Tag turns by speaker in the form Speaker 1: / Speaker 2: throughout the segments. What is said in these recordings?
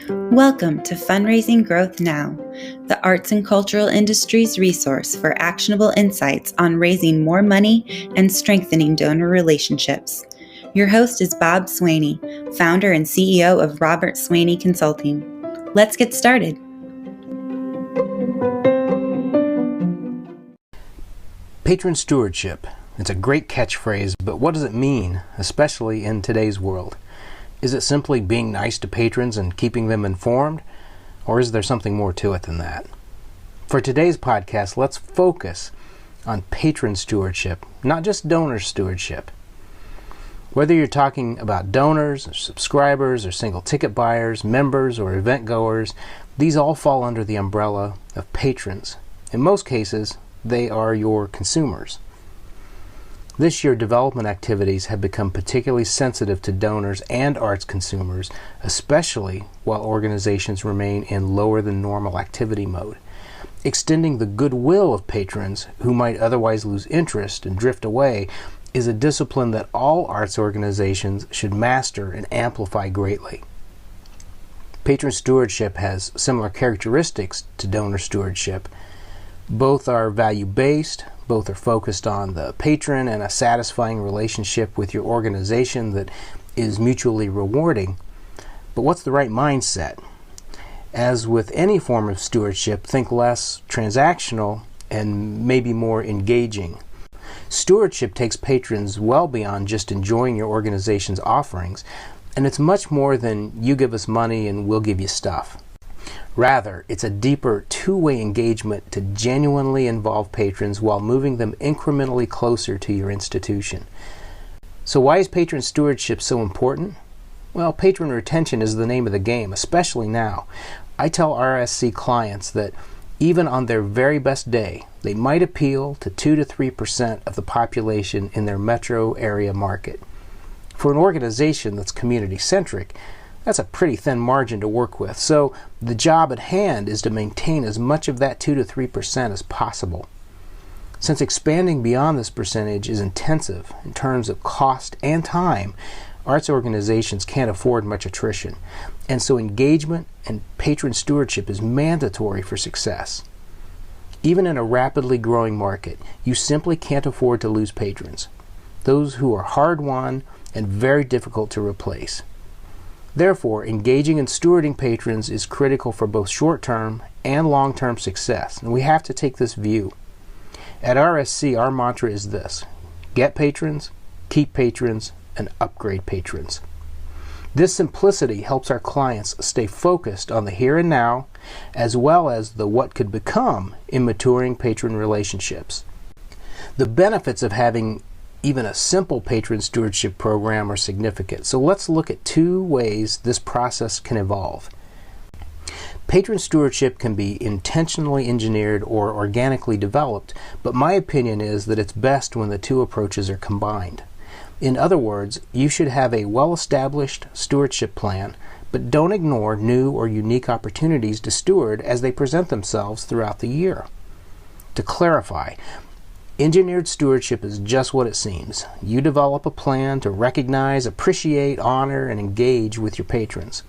Speaker 1: Welcome to Fundraising Growth Now, the arts and cultural industry's resource for actionable insights on raising more money and strengthening donor relationships. Your host is Bob Swaney, founder and CEO of Robert Swaney Consulting. Let's get started.
Speaker 2: Patron Stewardship. It's a great catchphrase, but what does it mean, especially in today's world? Is it simply being nice to patrons and keeping them informed? Or is there something more to it than that? For today's podcast, let's focus on patron stewardship, not just donor stewardship. Whether you're talking about donors, or subscribers, or single ticket buyers, members, or event goers, these all fall under the umbrella of patrons. In most cases, they are your consumers. This year, development activities have become particularly sensitive to donors and arts consumers, especially while organizations remain in lower than normal activity mode. Extending the goodwill of patrons who might otherwise lose interest and drift away is a discipline that all arts organizations should master and amplify greatly. Patron stewardship has similar characteristics to donor stewardship. Both are value-based. Both are focused on the patron and a satisfying relationship with your organization that is mutually rewarding. But what's the right mindset? As with any form of stewardship, think less transactional and maybe more engaging. Stewardship takes patrons well beyond just enjoying your organization's offerings, and it's much more than you give us money and we'll give you stuff. Rather, it's a deeper two-way engagement to genuinely involve patrons while moving them incrementally closer to your institution. So why is patron stewardship so important? Well, patron retention is the name of the game, especially now. I tell RSC clients that even on their very best day, they might appeal to 2 to 3% of the population in their metro area market. For an organization that's community-centric, that's a pretty thin margin to work with, so the job at hand is to maintain as much of that 2 to 3% as possible. Since expanding beyond this percentage is intensive in terms of cost and time, arts organizations can't afford much attrition, and so engagement and patron stewardship is mandatory for success. Even in a rapidly growing market, you simply can't afford to lose patrons, those who are hard-won and very difficult to replace. Therefore, engaging and stewarding patrons is critical for both short-term and long-term success, and we have to take this view. At RSC, our mantra is this: get patrons, keep patrons, and upgrade patrons. This simplicity helps our clients stay focused on the here and now, as well as the what could become in maturing patron relationships. The benefits of having even a simple patron stewardship program are significant. So let's look at two ways this process can evolve. Patron stewardship can be intentionally engineered or organically developed, but my opinion is that it's best when the two approaches are combined. In other words, you should have a well-established stewardship plan, but don't ignore new or unique opportunities to steward as they present themselves throughout the year. To clarify, engineered stewardship is just what it seems. You develop a plan to recognize, appreciate, honor, and engage with your patrons.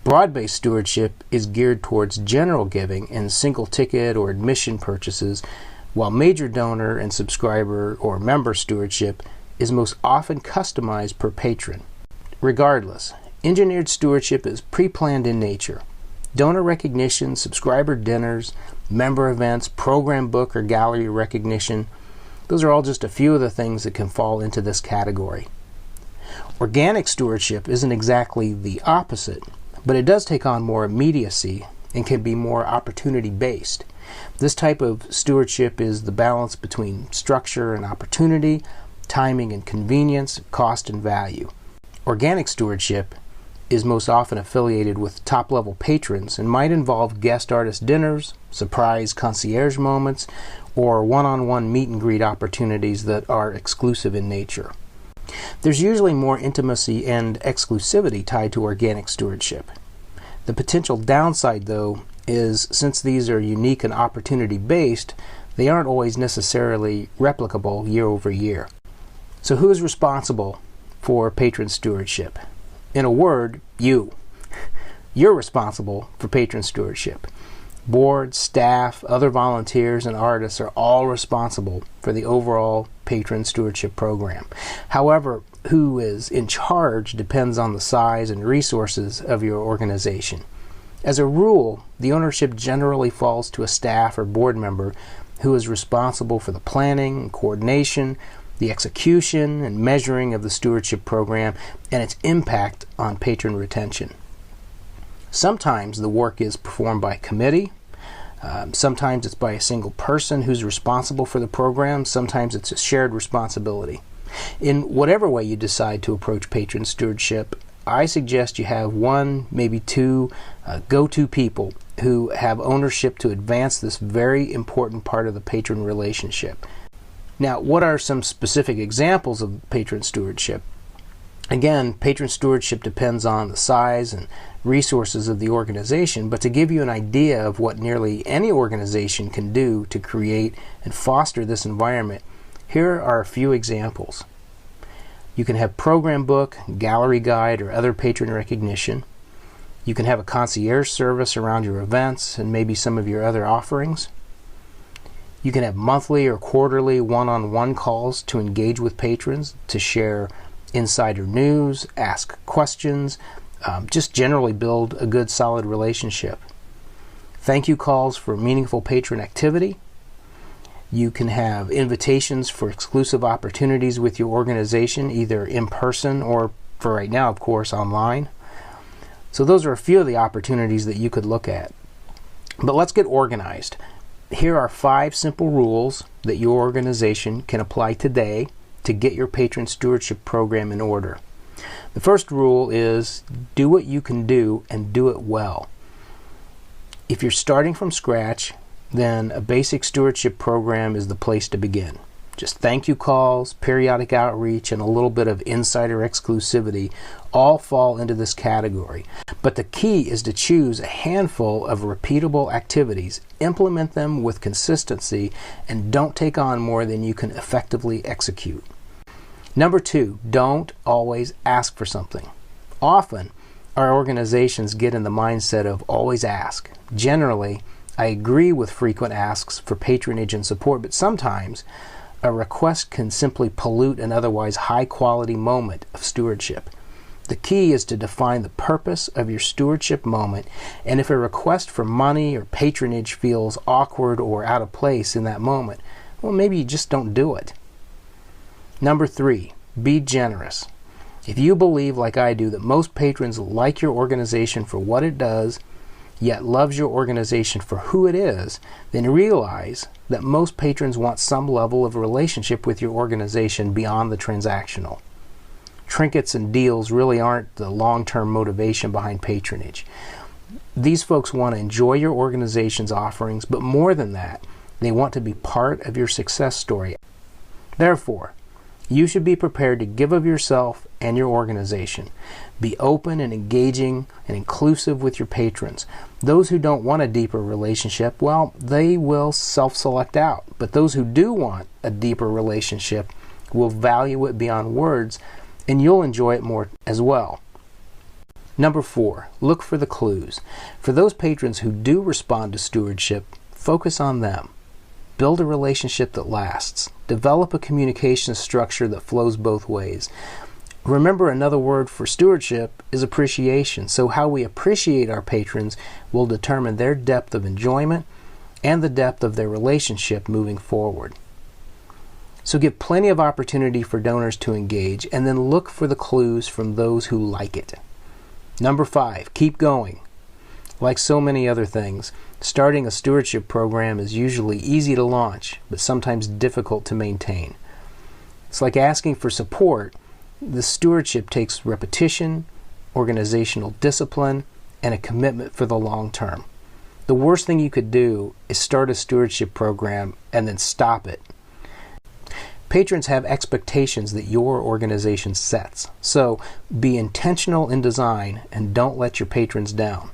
Speaker 2: Broad-based stewardship is geared towards general giving and single ticket or admission purchases, while major donor and subscriber or member stewardship is most often customized per patron. Regardless, engineered stewardship is pre-planned in nature. Donor recognition, subscriber dinners, member events, program book or gallery recognition, those are all just a few of the things that can fall into this category. Organic stewardship isn't exactly the opposite, but it does take on more immediacy and can be more opportunity-based. This type of stewardship is the balance between structure and opportunity, timing and convenience, cost and value. Organic stewardship is most often affiliated with top-level patrons and might involve guest artist dinners, surprise concierge moments, or one-on-one meet-and-greet opportunities that are exclusive in nature. There's usually more intimacy and exclusivity tied to organic stewardship. The potential downside, though, is since these are unique and opportunity-based, they aren't always necessarily replicable year over year. So who is responsible for patron stewardship? In a word, you. You're responsible for patron stewardship. Board, staff, other volunteers, and artists are all responsible for the overall patron stewardship program. However, who is in charge depends on the size and resources of your organization. As a rule, the ownership generally falls to a staff or board member who is responsible for the planning and coordination, the execution and measuring of the stewardship program, and its impact on patron retention. Sometimes the work is performed by committee. Sometimes it's by a single person who's responsible for the program. Sometimes it's a shared responsibility. In whatever way you decide to approach patron stewardship, I suggest you have one, maybe two go-to people who have ownership to advance this very important part of the patron relationship. Now, what are some specific examples of patron stewardship? Again, patron stewardship depends on the size and resources of the organization, but to give you an idea of what nearly any organization can do to create and foster this environment, here are a few examples. You can have program book, gallery guide, or other patron recognition. You can have a concierge service around your events and maybe some of your other offerings. You can have monthly or quarterly one-on-one calls to engage with patrons, to share insider news, ask questions, just generally build a good solid relationship. Thank you calls for meaningful patron activity. You can have invitations for exclusive opportunities with your organization, either in person or, for right now, of course, online. So those are a few of the opportunities that you could look at. But let's get organized. Here are 5 simple rules that your organization can apply today to get your patron stewardship program in order. The first rule is do what you can do and do it well. If you're starting from scratch, then a basic stewardship program is the place to begin. Just thank you calls, periodic outreach, and a little bit of insider exclusivity all fall into this category. But the key is to choose a handful of repeatable activities, implement them with consistency, and don't take on more than you can effectively execute. Number 2, don't always ask for something. Often, our organizations get in the mindset of always ask. Generally, I agree with frequent asks for patronage and support, but sometimes a request can simply pollute an otherwise high-quality moment of stewardship. The key is to define the purpose of your stewardship moment, and if a request for money or patronage feels awkward or out of place in that moment, well, maybe you just don't do it. Number 3, be generous. If you believe, like I do, that most patrons like your organization for what it does, yet loves your organization for who it is, then realize that most patrons want some level of relationship with your organization beyond the transactional. Trinkets and deals really aren't the long-term motivation behind patronage. These folks want to enjoy your organization's offerings, but more than that, they want to be part of your success story. Therefore, you should be prepared to give of yourself and your organization. Be open and engaging and inclusive with your patrons. Those who don't want a deeper relationship, well, they will self-select out. But those who do want a deeper relationship will value it beyond words, and you'll enjoy it more as well. Number 4, look for the clues. For those patrons who do respond to stewardship, focus on them. Build a relationship that lasts. Develop a communication structure that flows both ways. Remember, another word for stewardship is appreciation. So how we appreciate our patrons will determine their depth of enjoyment and the depth of their relationship moving forward. So give plenty of opportunity for donors to engage, and then look for the clues from those who like it. Number 5, keep going. Like so many other things, starting a stewardship program is usually easy to launch, but sometimes difficult to maintain. It's like asking for support. The stewardship takes repetition, organizational discipline, and a commitment for the long term. The worst thing you could do is start a stewardship program and then stop it. Patrons have expectations that your organization sets, so be intentional in design and don't let your patrons down.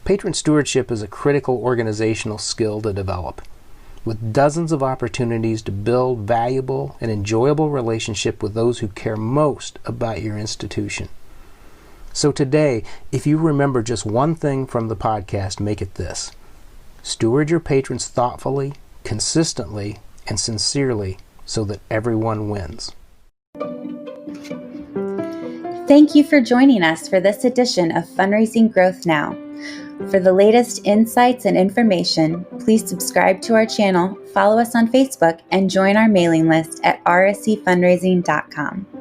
Speaker 2: Patron stewardship is a critical organizational skill to develop, with dozens of opportunities to build valuable and enjoyable relationship with those who care most about your institution. So today, if you remember just one thing from the podcast, make it this: steward your patrons thoughtfully, consistently, and sincerely so that everyone wins.
Speaker 1: Thank you for joining us for this edition of Fundraising Growth Now. For the latest insights and information, please subscribe to our channel, follow us on Facebook, and join our mailing list at rscfundraising.com.